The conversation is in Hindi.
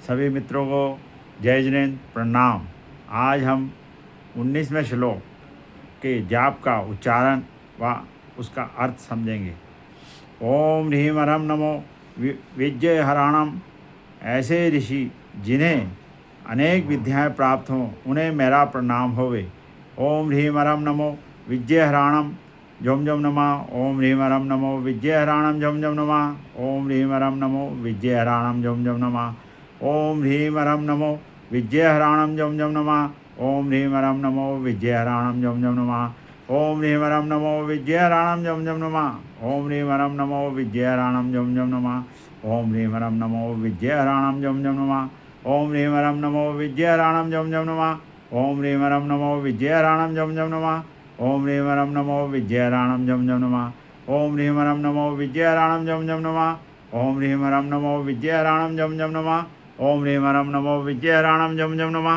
सभी मित्रों को जय जिनेन्द्र प्रणाम। आज हम 19वें श्लोक के जाप का उच्चारण व उसका अर्थ समझेंगे। ओम ह्रीं हरम नमो विद्येहराणम। ऐसे ऋषि जिन्हें अनेक विद्याएं प्राप्त हों उन्हें मेरा प्रणाम होवे। ओम ह्रीं हरम नमो विद्येहराणम झुम झुम नमः। ओम ह्रीं हरम नमो विद्येहराणम झुम झुम नमः। ओम ह्रीं हरम नमो विद्येहराणम झुम झुम नमः। ओम ह्रीं हरम नमो विद्येहराणम झुम झुम नमः। ओम ह्रीं हरम नमो विद्येहराणम झुम झुम नमः। ओम ह्रीं हरम नमो विद्येहराणम झुम झुम नमः। ओम ह्रीं हरम नमो विद्येहराणम झुम झुम नमः। ओम ह्रीं हरम नमो विद्येहराणम झुम झुम नमः। ओम ह्रीं हरम नमो विद्येहराणम झुम झुम नमः। ओम ह्रीं हरम नमो विद्येहराणम झुम झुम नमः। ओम ह्रीं हरम नमो विद्येहराणम झुम झुम नमः। ओम ह्रीं हरम नमो विद्येहराणम झुम झुम नमः। ओम ह्रीं हरम नमो विद्येहराणम झुम झुम नमः। ओम ह्रीं हरम नमो विद्येहराणम झुम झुम नमः।